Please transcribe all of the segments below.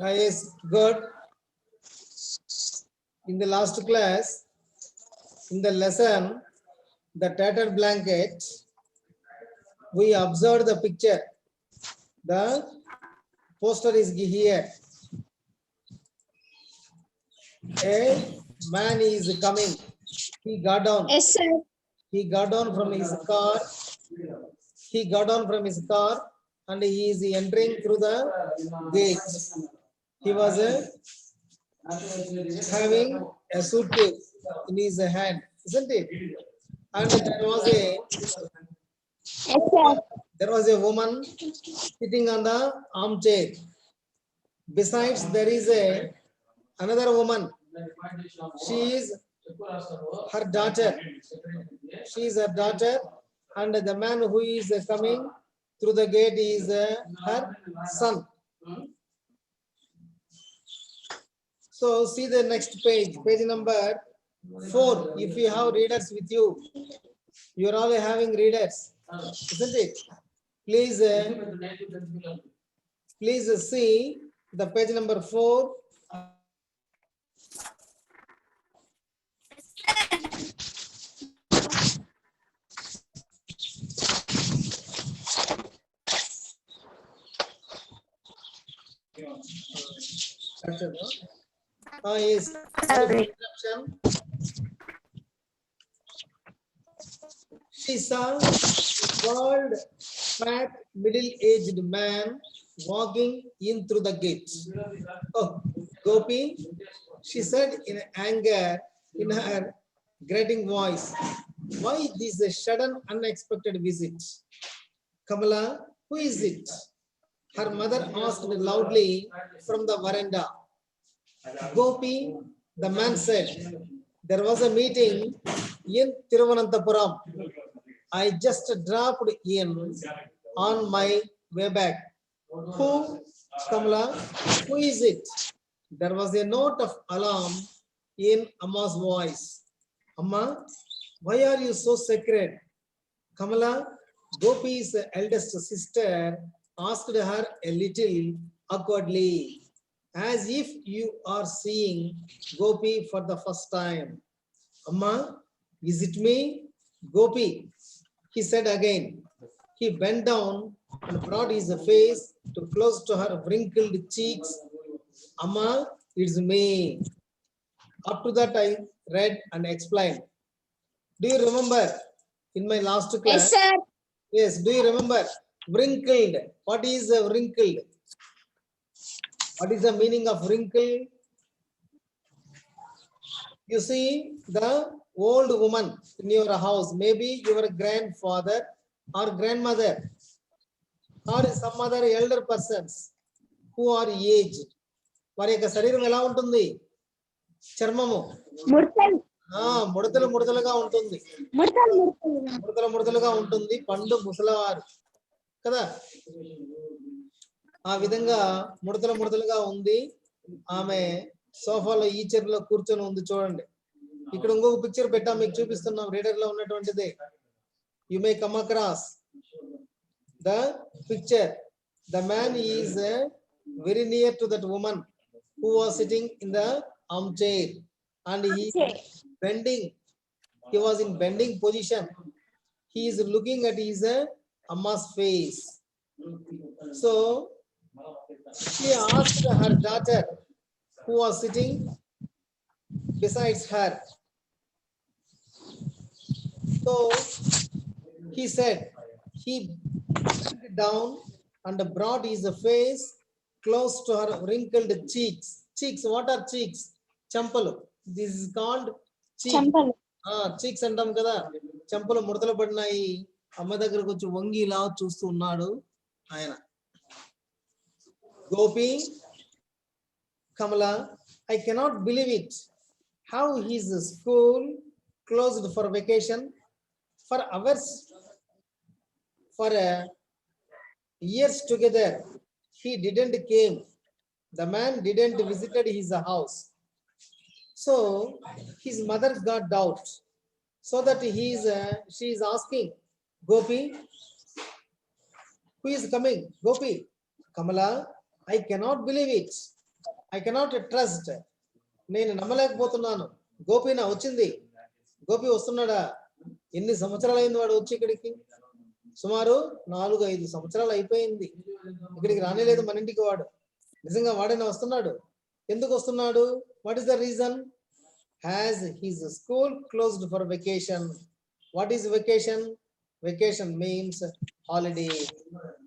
Yes, good. In the last class, in the lesson, the tattered blanket, we observed the picture. The poster is here. A man is coming. He got down. Yes, sir. He got down from his car. He got down from his car and he is entering through the gate. He was having a suitcase in his hand, isn't it? And there was a woman sitting on the armchair. Besides, there is another woman. She is her daughter. She is her daughter, and the man who is coming through the gate is her son. So see the next page, page number 4. If you have readers with you, you are all having readers, isn't it? Please see the page number 4. Yes. She saw a bald, fat, middle-aged man walking in through the gate. Oh, Gopi, she said in anger, in her grating voice, why this sudden, unexpected visit? Kamala, who is it? Her mother asked loudly from the veranda. Gopi, the man said, there was a meeting in Thiruvananthapuram. I just dropped in on my way back. Who, Kamala, who is it? There was a note of alarm in Amma's voice. Amma, why are you so sacred? Kamala, Gopi's eldest sister, asked her a little awkwardly, as if you are seeing Gopi for the first time. Amma, is it me? Gopi, he said again. He bent down and brought his face too close to her wrinkled cheeks. Amma, it's me. Up to that I read and explained. Do you remember in my last class? Yes, sir. Yes, do you remember? Wrinkled. What is wrinkled? What is the meaning of wrinkle? You see the old woman in your house, maybe your grandfather or grandmother or some other elder persons who are aged. వారి యొక్క శరీరం ఎలా ఉంటుంది? చర్మము ముడతలుగా ఉంటుంది. ముడతలుగా ఉంటుంది. పండు ముసలవారు కదా, ఆ విధంగా ముడతలుగా ఉంది. ఆమె సోఫాలో ఈ చైర్లో కూర్చొని ఉంది. చూడండి, ఇక్కడ ఇంకొక పిక్చర్ పెట్టా మీకు చూపిస్తున్నాం, రీడర్ లో ఉన్నటువంటిది. You may come across the picture. The man is very near to that woman who was sitting in the armchair and he bending. He was in bending position. He is looking at his Amma's face. So she asked her daughter who was sitting besides her. So he said, he bent down and brought his face close to her wrinkled cheeks. Cheeks, what are cheeks? Champalu. This is called cheek. Cheeks antam kada. చెంపలు ముడతలు పడినాయి. అమ్మ దగ్గరకు వచ్చి వంగి ఇలా చూస్తూ ఉన్నాడు ఆయన. Gopi, Kamala, I cannot believe it. How his school closed for vacation for hours, for years together. He didn't came. The man didn't visited his house. So his mother got doubt. So that she is asking, Gopi, who is coming? Gopi, Kamala, I cannot believe it. I cannot trust. నేను నమ్మలేకపోతున్నాను. గోపి నా వచ్చింది. గోపి వస్తున్నాడా? ఎన్ని సంవత్సరాలు అయింది వాడు వచ్చి ఇక్కడికి? సుమారు 4-5 సంవత్సరాలు అయిపోయింది. ఇక్కడికి రానేలేదు మన ఇంటికి వాడు. నిజంగా వాడైనా వస్తున్నాడు. ఎందుకు వస్తున్నాడు? What is the reason? Has his school closed for vacation. What is vacation? Vacation means holiday.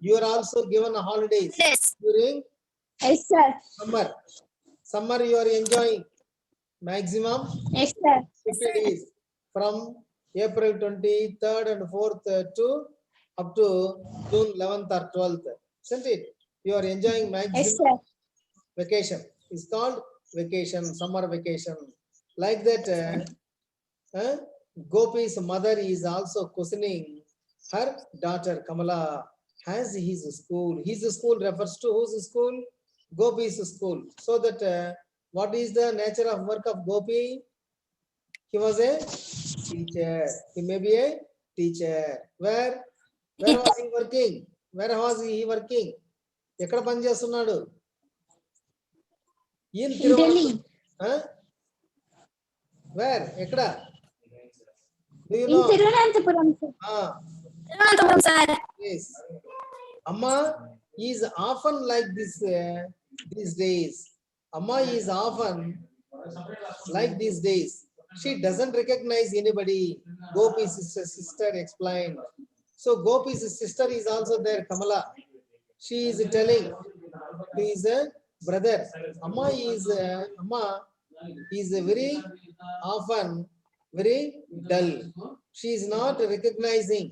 You are also given a holidays. Yes. During Yes, sir. summer. Summer you are enjoying maximum Yes, sir. 50 days from April 23rd and 4th to up to June 11th or 12th. Isn't it? You are enjoying Yes, maximum sir. vacation. It's called vacation, summer vacation. Like that, Gopi's mother is also questioning her daughter Kamala. Has his school? His school refers to whose school? Gopi's school. So that what is the nature of work of Gopi? He was a teacher. He may be a teacher. Where was he working? Where was he working? ఎక్కడ పని చేస్తున్నాడు? In Delhi. Huh? Where? ఎక్కడ? Do you In know? Thiruvananthapuram, sir. Thiruvananthapuram, sir. Yes. Amma is often like this these days. Amma is often like these days. She doesn't recognize anybody. Gopi's sister explained. So Gopi's sister is also there, Kamala. She is telling he is a brother. Amma is very often very dull. She is not recognizing.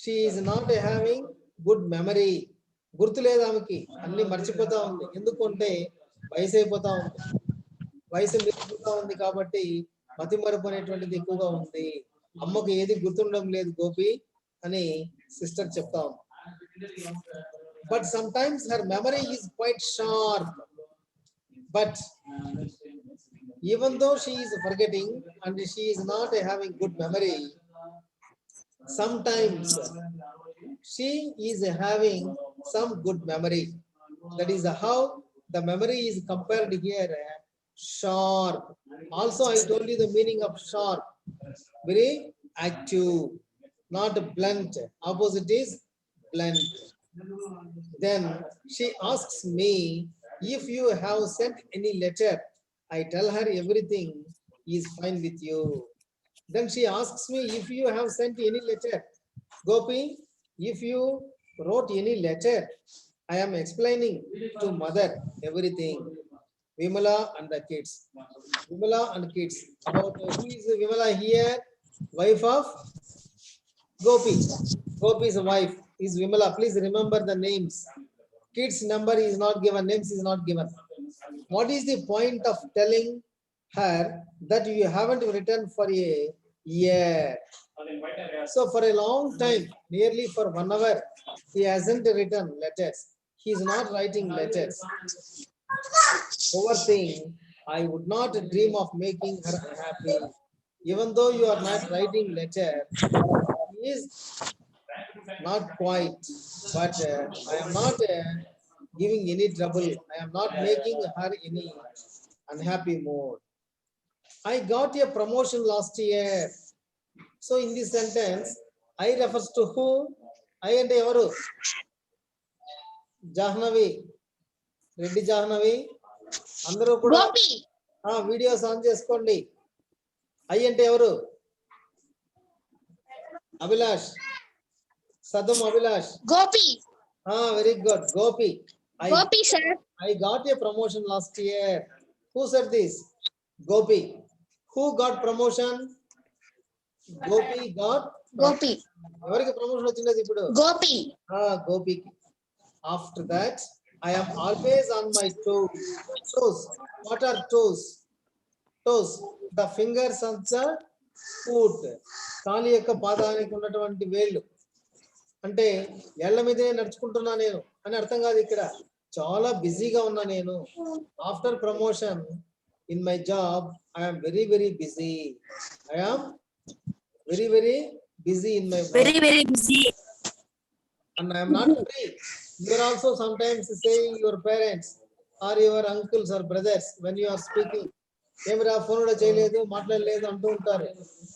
She is not having good memory. గుర్తులేదు ఆమెకి, అన్ని మర్చిపోతా ఉంది. ఎందుకంటే వయసు అయిపోతా ఉంది, వయసు పెరుగుతూ ఉంది కాబట్టి మతి మరుపు అనేటువంటిది ఎక్కువగా ఉంది. అమ్మకు ఏది గుర్తుండడం లేదు గోపి అని సిస్టర్ చెప్తా ఉంది. But some times her memory is quiet sharp. But even though she is forgetting and she is not having good memory, sometimes she is having some good memory. That is how the memory is compared here, sharp. Also I told you the meaning of sharp, very active, not blunt. Opposite is blunt. Then she asks me, if you have sent any letter, I tell her everything is fine with you. Then she asks me, if you have sent any letter, Gopi, if you wrote any letter, I am explaining to mother everything. Vimala and the kids. Vimala and kids. About who is Vimala here? Wife of Gopi. Gopi's wife is Vimala. Please remember the names. Kids number is not given, names is not given. What is the point of telling her that you haven't written for a year? So for a long time, nearly for 1 hour, he hasn't written letters. He is not writing letters. Poor thing, I would not dream of making her unhappy. Even though you are not writing letter, he is not quite, but I am not giving any trouble. I am not making her any unhappy mood. I got a promotion last year. So in this sentence, I refers to who? I and evaru? Jahnavi. Reddy Jahnavi. Andaru kuda Gopi. videos on cheskondi. I and evaru? Abhilash. Sadam Abhilash. Gopi. Very good. Gopi. Gopi, sir. I got a promotion last year. Who said this? Gopi. Who got promotion? Gopi got Gopi. ఎవరికి promotion వచ్చింది ఇప్పుడు? Gopi. గోపికి. After that, I am always on my toes. Toes. What are toes? Toes. The fingers of the foot. కాలి యొక్క పాదానికి ఉన్నటువంటి వేళ్ళు. అంటే ఏళ్ల మీదనే నడుచుకుంటున్నా నేను అని అర్థం కాదు ఇక్కడ. చాలా బిజీగా ఉన్నా నేను. After promotion in my job I am very busy. I am very busy in my work. Very busy. And I am not free. You are also sometimes saying your parents or your uncles or brothers when you are speaking, ఏమిరా phone కూడా చేయలేదు మాట్లాడలేదు అంటూ ఉంటారు.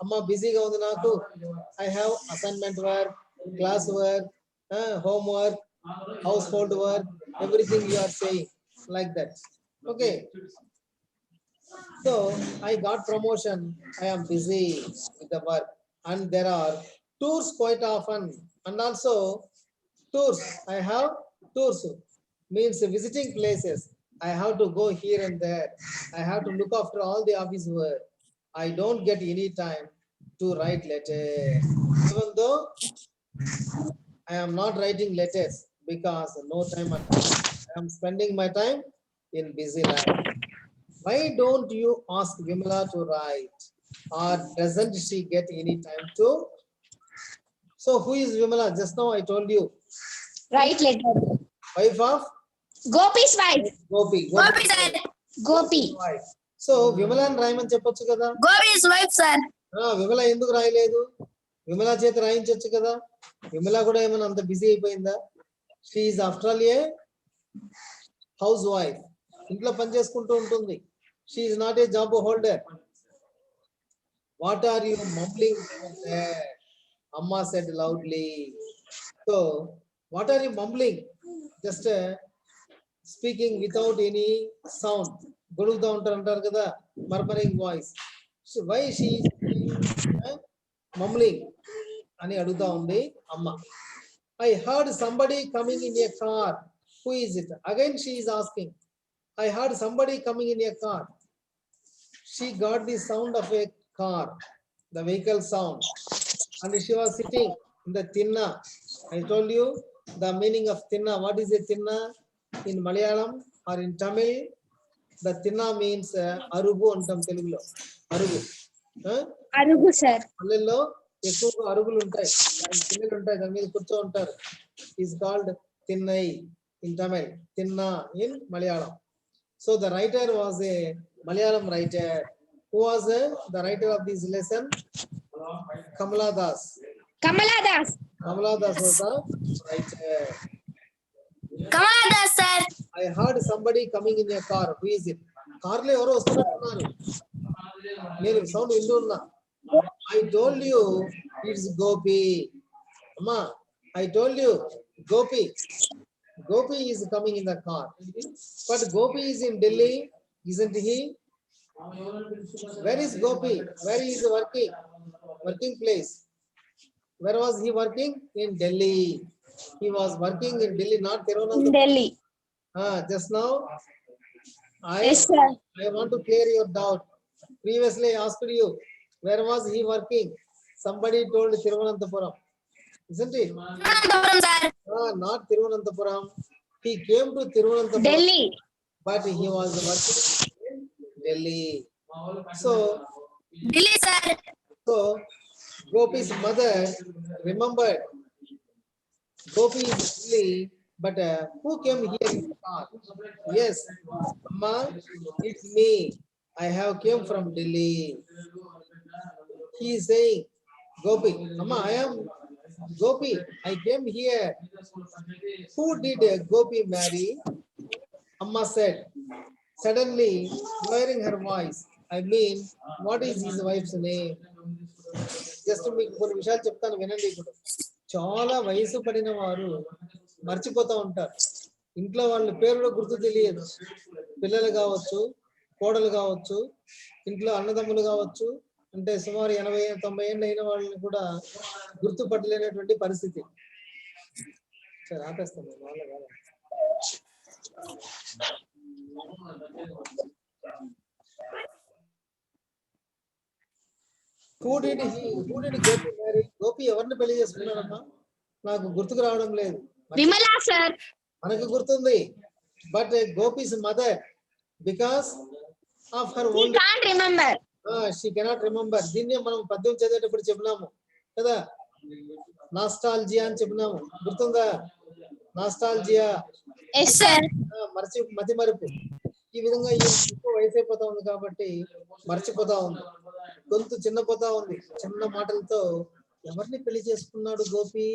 అమ్మ బిజీగా ఉంది నాకు, I have assignment work, class work, homework, household work, everything you are saying like that. Okay, so I got promotion, I am busy with the work, and there are tours quite often, and also tours, I have tours means visiting places. I have to go here and there. I have to look after all the office work. I don't get any time to write letters. Even though I am not writing letters because no time at all. I am spending my time in busy life. Why don't you ask Vimala to write? Or doesn't she get any time to? So who is Vimala? Just now I told you. Write letter. Wife of Gopi's wife. Gopi. Gopi sir. Gopi. Wife. So Vimala అని రాయమని చెప్పొచ్చు కదా. Gopi's wife sir. Vimala ఎందుకు రాయలేదు? విమల చేత రాయించవచ్చు కదా. విమల కూడా ఏమైనా అంత బిజీ అయిపోయిందా? She is after all a housewife. ఇంట్లో పని చేసుకుంటూ ఉంటుంది. She is not a job holder. What are you mumbling there? Amma said loudly. So what are you mumbling? Just speaking without any sound. గొడుగుతా ఉంటారు అంటారు కదా, murmuring voice. Why she mumbling అని అడుగుతా ఉంది అమ్మ. I heard somebody coming in a car. Who is it? Again she is asking. I heard somebody coming in a car. She got the sound of a car, the vehicle sound, and she was sitting in the tinna. I told you the meaning of tinna. What is a tinna in Malayalam or in Tamil? The tinna means arugu antam Telugulo. Arugu. Arugu sir. పల్లెల్లో ఎక్కువగా అరుగులు ఉంటాయి, తిన్నలు ఉంటాయి, దాని మీద కూర్చో ఉంటారు. Is called తిన్నై in Tamil, తిన్నా in Malayalam. So the writer was a Malayalam writer. Who was the writer of this lesson? Kamala Das. Kamala Das. Kamala Das was the writer. Kamala Das sir. I heard somebody coming in a car. Who is it? Car లో ఎవరో వస్తున్నారు, నేను sound వింటున్నా. I told you it's Gopi. Amma, I told you Gopi. Gopi is coming in the car. But Gopi is in Delhi, isn't he? Where is Gopi? Where he is working? Working place. Where was he working? In Delhi. He was working in Delhi, not Tirunelveli. Delhi. Just now Yes sir. I want to clear your doubt. Previously I asked you, where was he working? Somebody told Thiruvananthapuram, isn't it? Thiruvananthapuram sir. Not Thiruvananthapuram. He came to Thiruvananthapuram. Delhi. But he was working in Delhi. So Delhi sir. So Gopi's mother remembered. Gopi is Delhi, but who came here in the car? Yes, Amma, it's me. I have came from Delhi. He is saying, Gopi, Amma, I am Gopi. I came here. Who did Gopi marry? Amma said, suddenly lowering her voice. I mean, what is his wife's name? Just మీకు కొన్ని విషయాలు చెప్తాను వినండి. ఇప్పుడు చాలా వయసు పడిన వారు మర్చిపోతూ ఉంటారు. ఇంట్లో వాళ్ళ పేరు గుర్తు తెలియదు. పిల్లలు కావచ్చు, కోడలు కావచ్చు, ఇంట్లో అన్నదమ్ములు కావచ్చు, అంటే సుమారు 80-90 ఏళ్ళు అయిన వాళ్ళని కూడా గుర్తుపట్టలేనటువంటి పరిస్థితి. సరే ఆపేస్తాను. వాళ్ళ కాదు. Who did Gopi marry? Gopi ఎవరిని పెళ్లి చేసుకున్నాడమ్మా? నాకు గుర్తుకు రావడం లేదు. Vimala, sir. మనకు గుర్తుంది. But Gopi's mother, because of her He own, can't remember. she cannot remember. దీన్ని మనం పద్యం చదివేటప్పుడు చెప్పినాము కదా, నాస్టాల్జియా అని చెప్పినాము, గుర్తుందా? Nostalgia, Yes, sir. మతి మరుపు. ఈ విధంగా ఎక్కువ వయసు అయిపోతా ఉంది కాబట్టి మర్చిపోతా ఉంది, గొంతు చిన్నపోతా ఉంది. చిన్న మాటలతో ఎవరిని పెళ్లి చేసుకున్నాడు గోపి,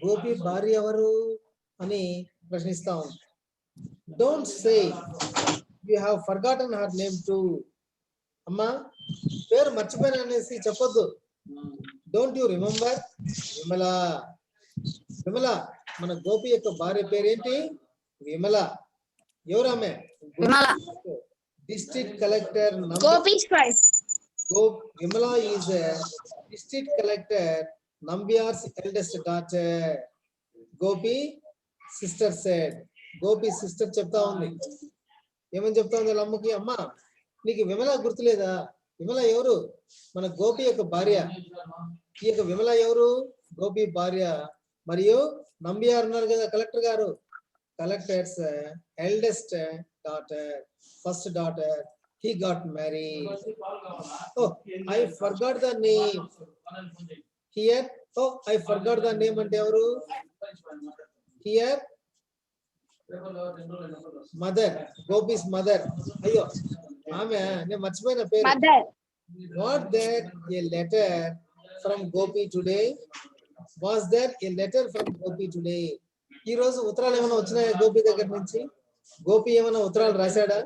గోపి భార్య ఎవరు అని ప్రశ్నిస్తా ఉంది. Don't say you have forgotten her name to. అమ్మా పేరు మర్చిపోయిన అనేసి చెప్పొద్దు. Don't you remember Vimala. Vimala, మన గోపి యొక్క భార్య పేరేంటి? విమల. ఎవరు ఆమె? Vimala. District collector Gopi's wife. Vimala is a district collector Nambiar's eldest daughter. Gopi sister said. Gopi sister చెప్తా ఉంది. ఏమని చెప్తా ఉంది వాళ్ళ అమ్మకి? అమ్మ నీకు విమల గుర్తులేదా? విమల ఎవరు? మన గోపి యొక్క భార్య. ఈ యొక్క విమల ఎవరు? గోపి భార్య. మరియు నంబియార్ ఉన్నారు కదా కలెక్టర్ గారు, collectors eldest daughter, first daughter, he got married. Oh, I forgot the name here. Oh, I forgot the name అంటే ఎవరు? Here mother, Gopi's mother. అయ్యో ఆమె నేను మర్చిపోయిన పేరు. Mother. What that a letter from Gopi today? Was there a letter from Gopi today? ఈ రోజు ఉత్తరాలు ఏమైనా వచ్చినాయా గోపి దగ్గర నుంచి? గోపి ఏమైనా ఉత్తరాలు రాశాడా?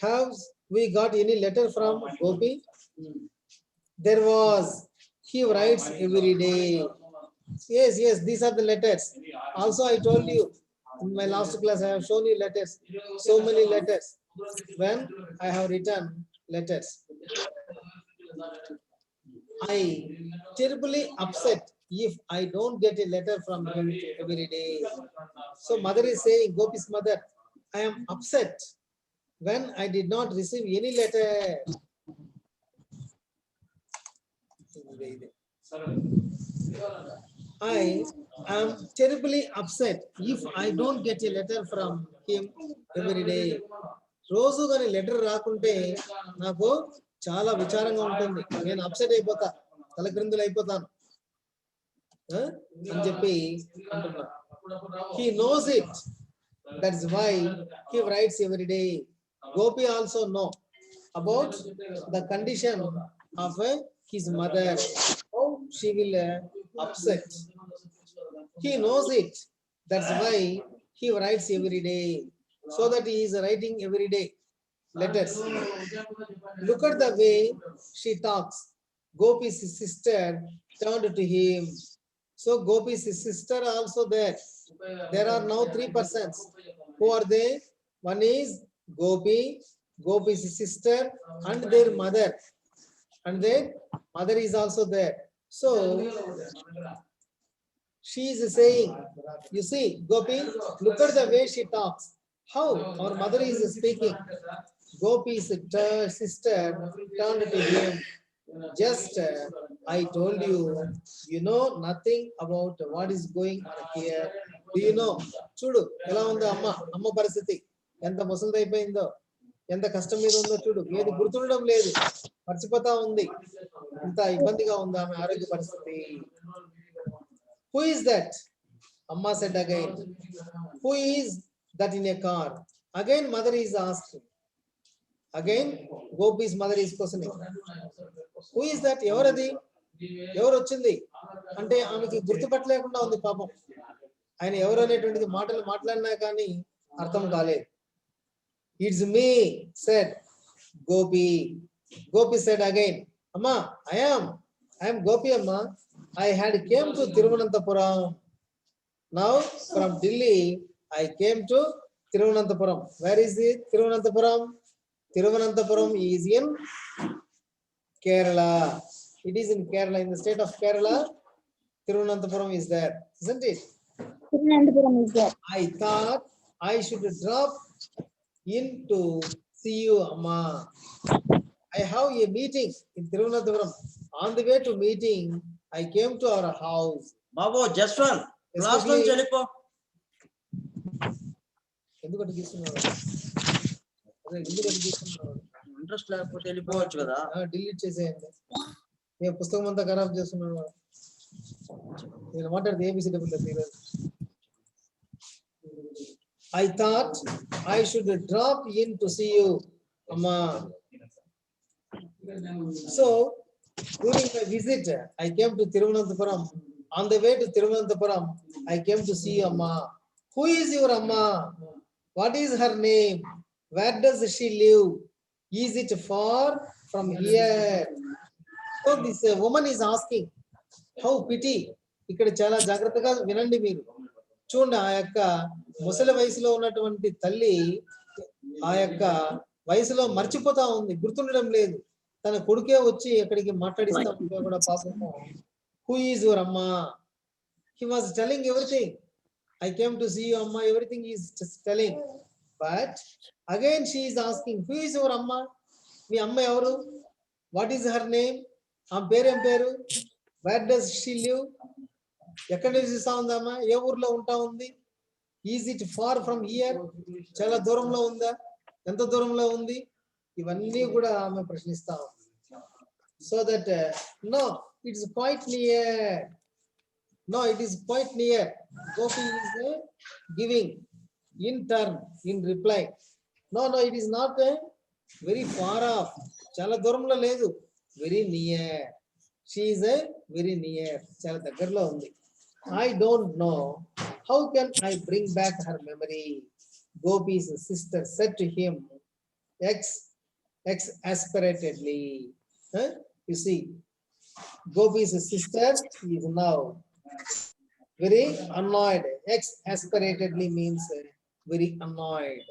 Have we got any letter from Gopi? There was. He writes every day. Yes, these are the letters. Also, I told you in my last class, I have shown you letters. So many letters. When I have written letters, I terribly upset if I don't get a letter from him every day. So mother is saying, Gopi's mother, I am upset when I did not receive any letter. I am terribly upset if I don't get a letter from him every day. రోజు కానీ letter రాకుంటే నాకు చాలా విచారంగా ఉంటుంది. నేను upset అయిపోతా, తలక్రిందులు అయిపోతాను అని చెప్పి అంటున్నా. He knows it. That's why he writes every day. Gopi also know about the condition of his mother, how she will upset. He knows it. That's why he writes every day, so that he is writing every day letters. Look at the way she talks. Gopi's sister turned to him. So Gopi's sister also there. There are now 3 persons. Who are they? One is Gopi, Gopi's sister, and their mother. And their mother is also there. So she is saying, you see, Gopi, look at the way she talks. How our mother is speaking. Gopi's sister turned to him. Just I told you, you know nothing about what is going on here. Do you know? చూడు ఎలా ఉందో అమ్మ పరిస్థితి, ఎంత ముసలిదైపోయిందో, ఎంత కష్టం మీద ఉందో చూడు. ఏది గుర్తుండడం లేదు, మర్చిపోతా ఉంది. ఇంత ఇబ్బందిగా ఉంది ఆమె ఆరోగ్య పరిస్థితి. Who is that? Amma said again. Who is that in a car? Again mother is asking. Again Gopi's mother is questioning. Who is that? ఎవరది? ఎవరు వచ్చింది అంటే ఆమెకి గుర్తుపట్టలేకుండా ఉంది పాపం. ఆయన ఎవరు అనేటువంటిది మాటలు మాట్లాడినా కానీ అర్థం కాలేదు. It's me, said Gopi. Gopi said again, Amma, I am Gopi Amma. I had came to Thiruvananthapuram. Now from Delhi I came to Thiruvananthapuram. Where is it? Thiruvananthapuram. Thiruvananthapuram is in Kerala. It is in Kerala, in the state of Kerala. Thiruvananthapuram is there, isn't it? Thiruvananthapuram is there. I thought I should drop in to see you, Amma. I have a meeting in Thiruvananthapuram. On the way to meeting, I came to our house. Babu just one class నుంచి వెళ్ళిపో. ఎందుకంటే తీసుకున్నావు? అదే ఎందుకంటే తీసుకున్నావు? Interest లేకపోతే వెళ్ళిపోవచ్చు కదా. డిలీట్ చేసేయండి. నేను పుస్తకం అంతా ఖరాబ్ చేస్తున్నాను. నేను మాట్లాడితే ఏబిసి డబుల్ ఈరోజు. I thought I should drop in to see you, Amma. So during my visit, I came to Thiruvananthapuram. On the way to Thiruvananthapuram, I came to see Amma. Who is your Amma? What is her name? Where does she live? Is it far from here? So this woman is asking. How pity. ఇక్కడ చాలా జాగ్రత్తగా వినండి మీరు. చూడండి, ఆ యొక్క ముసలి వయసులో ఉన్నటువంటి తల్లి ఆ యొక్క వయసులో మర్చిపోతా ఉంది, గుర్తుండడం లేదు. తన కొడుకే వచ్చి ఎక్కడికి మాట్లాడిస్తా ఉంటే కూడా పాపము. హూ ఈజ్ యువర్ అమ్మా? He was telling everything. I came to see you అమ్మా, everything is telling. But again she is asking, who is your అమ్మా? మీ అమ్మ ఎవరు? What is her name? ఆమె పేరేం పేరు? Where does she live? ఎక్కడ నివసిస్తా ఉందమ్మా? ఏ ఊర్లో ఉంటా ఉంది? Is it far from here? చాలా దూరంలో ఉందా? ఎంత దూరంలో ఉంది? ఇవన్నీ కూడా ఆమె ప్రశ్నిస్తా ఉంది. So that no, it's quite near. No, it is quite near. Gopi is giving in turn, in reply. No no, it is not very far off. చాలా దూరంలో లేదు, very near. She is very near, చాలా దగ్గరలో ఉంది. I don't know how can I bring back her memory. Gopi's sister said to him exasperatedly. You see, Gopi's sister is now very annoyed. Exasperatedly means very annoyed.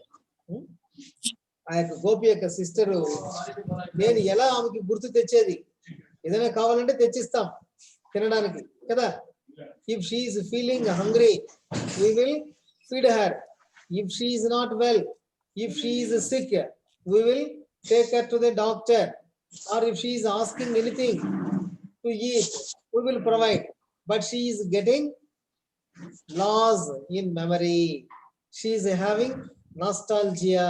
ఆ యొక్క గోపి యొక్క sister, నేను ఎలా ఆమెకి గుర్తు తెచ్చేది? ఏదైనా కావాలంటే తెచ్చిస్తాం తినడానికి కదా. If she is feeling hungry, we will feed her. If she is not well, if she is sick, we will take her to the doctor. Or if she is asking anything to eat, we will provide. But she is getting lost in memory. She is having nostalgia.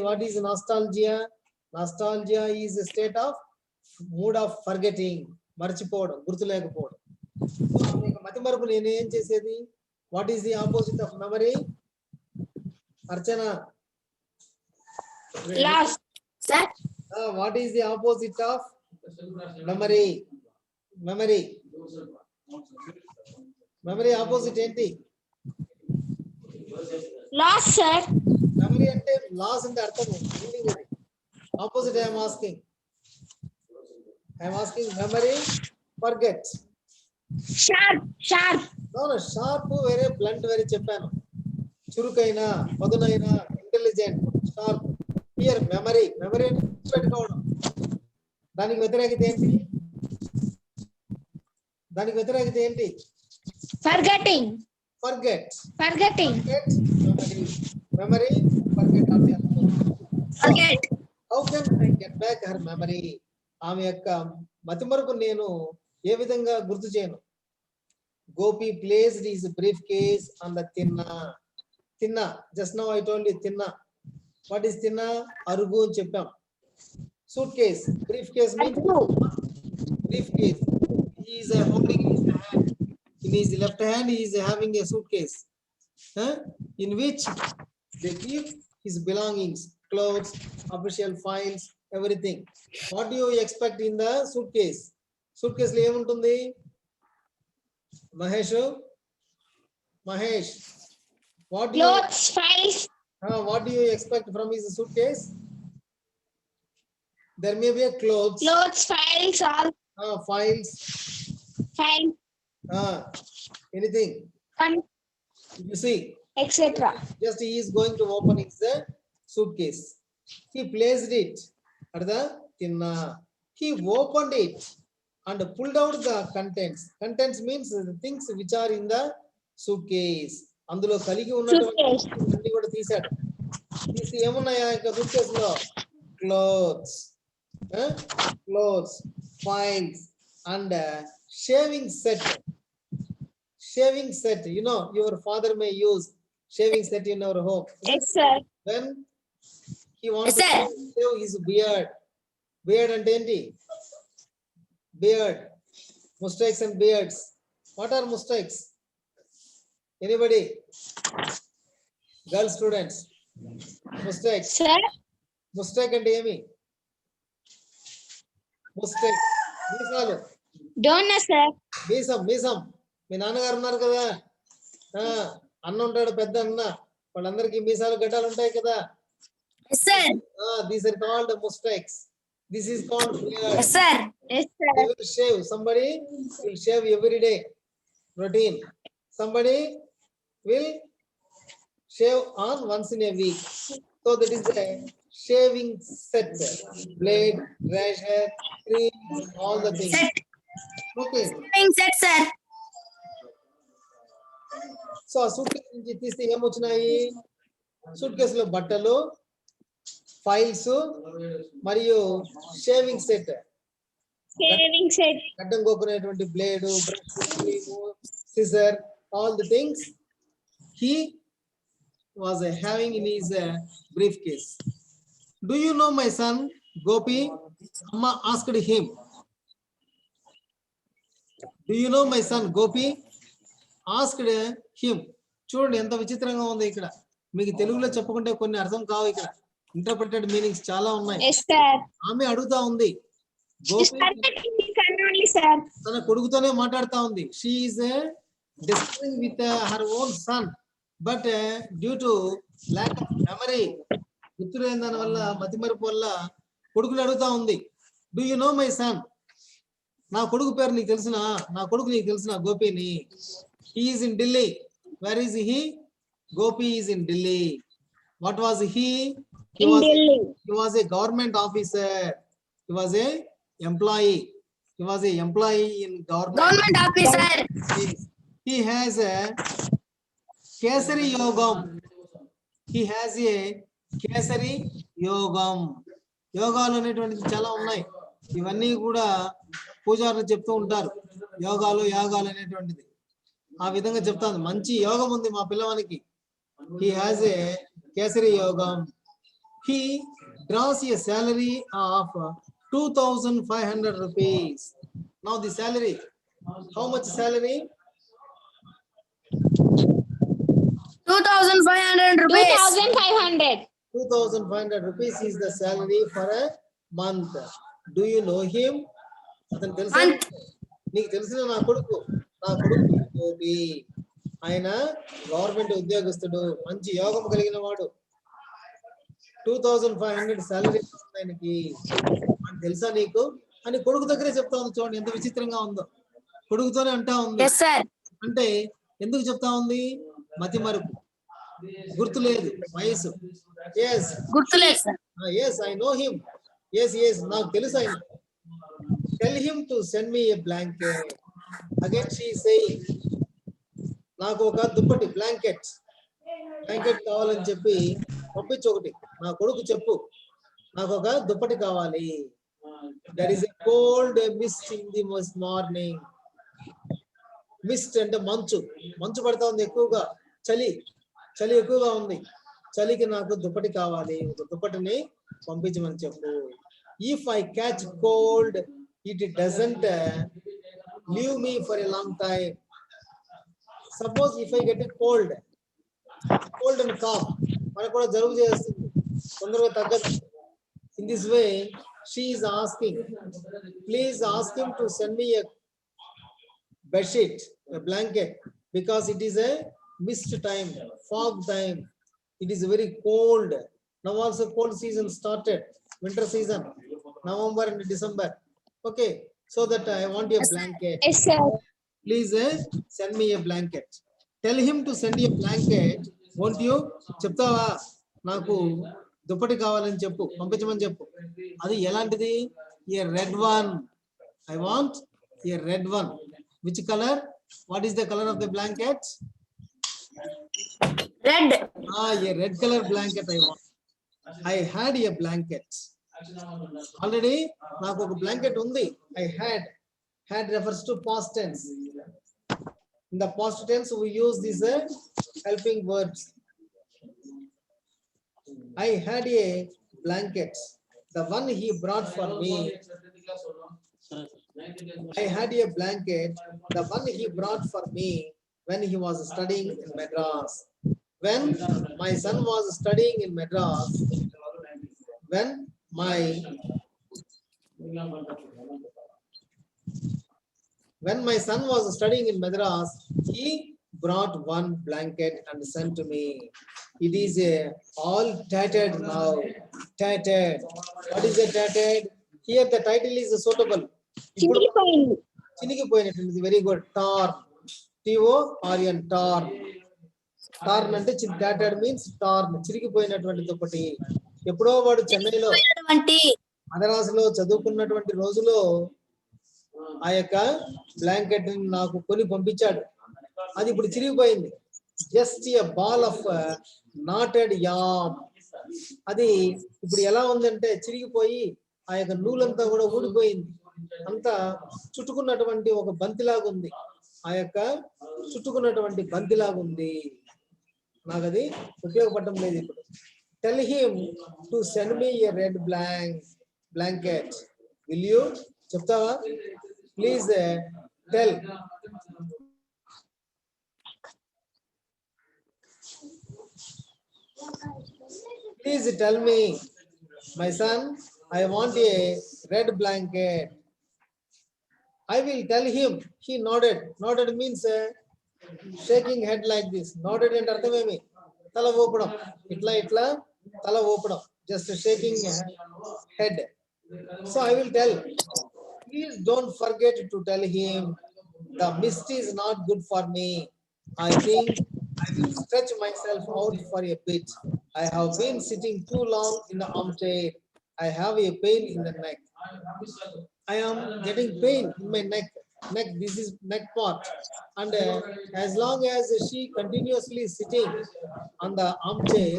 What is nostalgia? Nostalgia is a state of mood of forgetting. మర్చిపోవడం, గుర్తులేకపోవడం. మతి మరుపు నేను ఏం చేసేది? What is the opposite of memory? Archana, Lost. Sir. What is the opposite of memory? Memory memory opposite ఏంటి? Lost, sir. Memory అంటే loss అంటే అర్థం. Opposite I'm asking. Memory forget. Sharp. Sharp. Sharp వేరే, బ్లంట్ వేరే చెప్పాను. చురుకైన, పదునైన, intelligent, sharp. Here memory. Memory పెట్టుకోవడం. దానికి వ్యతిరేకత ఏంటి? దానికి వ్యతిరేకత ఏంటి? Forgetting. Forget. Forgetting. Memory forget. Forget. How can I get back her memory? ఆమె యొక్క మతిమరుపు నేను ఏ విధంగా గుర్తు చేయను? Gopi placed his briefcase on the tinna. Tinna. Just now I told you tinna. What is tinna? Arugu అని చెప్పాం. Suitcase. Briefcase means briefcase. He is holding his hand. In his left hand, he is having a suitcase, in which they keep his belongings, clothes, official files, everything. What do you expect in the suitcase? Suitcase లో ఏముంటుంది? Mahesh, what do Clothes, files. what do you expect from his suitcase? There may be a clothes, Files, all. Files, File. Anything. You see, Etc. just he is going to open his suitcase. He placed it at the tinna. He opened it and pulled out the contents. Contents means the things which are in the suitcase. అందులో కలిగి ఉన్నటువంటి కూడా తీశాడు. తీసి ఏమున్నాయా ఇంకా suitcase లో? Clothes. clothes, files, and shaving set. Shaving set. You know, your father may use shaving set in our home. Yes, sir. When he wants Yes, to sir. shave his beard. Beard and enti? Beard. Mustaches and beards. What are mustaches? Anybody? Girl students. Mustache. Sir. Mustake అంటే ఏమి? Mustake. మీసాలు. Don't know, sir. మీసం. మీ నాన్నగారు ఉన్నారు కదా, అన్న ఉంటాడు, పెద్ద అన్న, వాళ్ళందరికీ మీసాలు గడ్డాలు ఉంటాయి కదా. Yes, sir. These are called mustaches. This is called beard. Yes, sir. Yes, sir. They will shave. Somebody will shave every day. Routine. Somebody will shave on once in a week. So that is the shaving set. Blade, razor, cream, all the things. Set. Okay. Shaving set, sir. So ఆ suit case నుంచి తీస్తే ఏమొచ్చినాయి? Suit కేసులో బట్టలు, files మరియు shaving set. Shaving set. గడ్డం కోకునేటువంటి blade, brush, cream, scissor, all the things he was having in his briefcase. Do you know my son Gopi? Amma asked him. Do you know my son Gopi? Asked him. చూడండి ఎంత విచిత్రంగా ఉంది ఇక్కడ. మీకు తెలుగులో చెప్పుకుంటే కొన్ని అర్థం కావు, ఇక్కడ ఇంటర్ప్రిటెడ్ మీనింగ్స్ చాలా ఉన్నాయి. Yes, sir. ఆమె అడుగుతా ఉంది, It's Gopi perfect in his son only, sir. తన కొడుకుతోనే మాట్లాడుతా ఉంది. She is discussing with her own son, but due to lack of memory, గుర్తు లేని దాని వల్ల, మతిమరుపు వల్ల కొడుకుని అడుగుతా ఉంది. Do you know my son? నా కొడుకు పేరు నీకు తెలిసిన? నా కొడుకు నీకు తెలిసిన గోపిని? He is in Delhi. Where is he? Gopi is in Delhi. What was he? In Delhi. He was a government officer. He was a employee. He was a employee in government. Government officer. He has a Kesari Yogam. He has a Kesari Yogam. యోగాలు అనేటువంటిది చాలా ఉన్నాయి. ఇవన్నీ కూడా పూజారులు చెప్తూ ఉంటారు. యోగాలు, యాగాలు అనేటువంటిది ఆ విధంగా చెప్తాను. మంచి యోగం ఉంది మా పిల్లవానికి. He has a Kesari Yogam. He draws a salary of 2,500 rupees. Now the salary, how much salary? 2,500 rupees. 2,500. 2,500 rupees is the salary for a month. Do you know him? అతను తెలుసా? నీకు తెలిసిన నా కొడుకు గోపి. ఆయన గవర్నమెంట్ ఉద్యోగస్తుడు, మంచి యోగం కలిగిన వాడు. 2,500 సాలరీ ఆయనకి. తెలుసా నీకు అని కొడుకు దగ్గరే చెప్తా ఉంది. చూడండి ఎంత విచిత్రంగా ఉందో. కొడుకుతోనే అంటా ఉంది. Yes, sir. అంటే ఎందుకు చెప్తా ఉంది? మతి మరుపు, గుర్తు లేదు, వయసు. ఎస్ గుర్తులేదు, sir. Yes I know him. Yes నాకు తెలుసు ఆయన. Tell him to send me a blanket. Again she saying, నాకు ఒక దుప్పటి, బ్లాంకెట్ కావాలని చెప్పి పంపించు ఒకటి. నా కొడుకు చెప్పు, నాకు ఒక దుప్పటి కావాలి. There is a cold mist in the morning. Mist అంటే మంచు పడతా ఉంది ఎక్కువగా. చలి ఎక్కువగా ఉంది. చలికి నాకు దుప్పటి కావాలి, ఒక దుప్పటిని పంపించమని చెప్పు. If I catch cold it doesn't leave me for a long time. Suppose if I get a cold and cough, మనకు కూడా జలుబు చేస్తుంది, తొందరగా తగ్గదు. In this way she is asking, please ask him to send me a bedsheet, a blanket, because it is a mist time, fog time. It is very cold. Now also cold season started, winter season, November and December. Okay, so that I want a blanket. Yes, sir. Please send me a blanket. Tell him to send you a blanket. Won't you? చెప్తావా? నాకు దుప్పటి కావాలని చెప్పు, పంపించమని చెప్పు. అది ఎలాంటిది? A red one. I want a red one. Which color? What is the color of the blanket? Red. A red color blanket I want. I had a blanket. Already నాకు ఒక బ్లాంకెట్ ఉంది. I had refers to past tense. In the past tense we use these helping verbs. I had a blanket, the one he brought for me. I had a blanket, the one he brought for me when he was studying in Madras. When my son was studying in Madras, when my son was studying in Madras, he brought one blanket and sent to me. It is all tattered now. Tattered. What is a tattered? Here the title is suitable. చిరిగిపోయింది. చినిగిపోయినట్టు very good. Torn. TORN torn. Torn అంటే tattered means torn. చిరిగిపోయినటువంటి దుప్పటి. ఎప్పుడో వాడు చెన్నైలో మద్రాసులో చదువుకున్నటువంటి రోజులో ఆ యొక్క బ్లాంకెట్ నాకు కొని పంపించాడు. అది ఇప్పుడు చిరిగిపోయింది. Just a ball of knotted yarn. అది ఇప్పుడు ఎలా ఉందంటే చిరిగిపోయి ఆ యొక్క నూలంతా కూడా ఊడిపోయింది. అంతా చుట్టుకున్నటువంటి ఒక బంతిలాగా ఉంది. ఆ యొక్క చుట్టుకున్నటువంటి బంతిలాగా ఉంది. నాకు అది ఉపయోగపడడం లేదు ఇప్పుడు. Tell him to send me a red blanket. Will you? చెప్తావా? Please tell. Please tell me, my son, I want a red blanket. I will tell him. He nodded. Nodded means shaking head like this. Nodded and arthamemi. Tala opadam. Itla tala opadam. Just shaking head. So I will tell. Please don't forget to tell him the mist is not good for me. I think I will stretch myself out for a bit. I have been sitting too long in the armchair. I have a pain in the neck. I am getting pain in my neck. This is neck part. And as long as she continuously sitting on the armchair,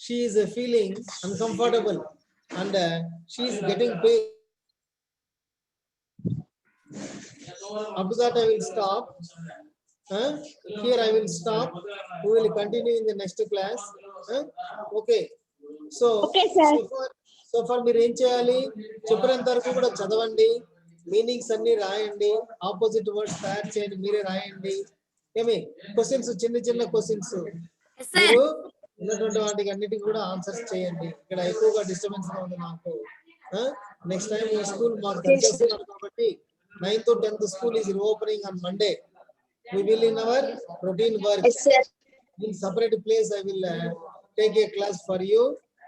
she is feeling uncomfortable and she is getting pain. Up to that I will stop. Here I will stop. We will continue in the next class. Okay. So, Okay, sir. so far మీరు ఏం చేయాలి? చెప్పినంత వరకు కూడా చదవండి. Meanings అన్ని రాయండి. Opposite words తయారు చేయండి. మీరే రాయండి. ఏమి క్వశ్చన్స్, చిన్న క్వశ్చన్స్ మీరు ఉన్నటువంటి వాటికి అన్నిటికీ కూడా ఆన్సర్స్ చేయండి. ఇక్కడ ఎక్కువగా డిస్టర్బెన్స్ గా ఉంది నాకు. నెక్స్ట్ టైం ఈ స్కూల్ మాకు తెలిసేస్తున్నారు కాబట్టి 9th to 10th school is opening on Monday. We will in our routine work. Yes, sir. In separate place, I will take a class for you,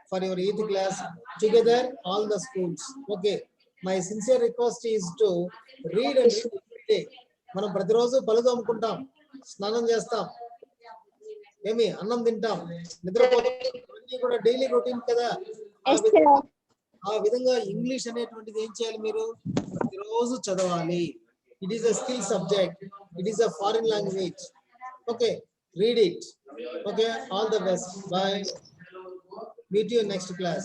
for your 8th class, together all the schools. Okay. My sincere request is to read and read every day. మనం ప్రతిరోజు పళ్ళు తోముకుంటాం, స్నానం చేస్తాం, ఏమి అన్నం తింటాం, నిద్రపోతాం. ఇవన్నీ కూడా డైలీ రొటీన్ కదా. ఆ విధంగా ఇంగ్లీష్ అనేటువంటిది ఏం చేయాలి? మీరు ప్రతిరోజు చదవాలి. It is a skill subject. It is a foreign language. Okay, read it. Okay, all the best. Bye. Meet you next class.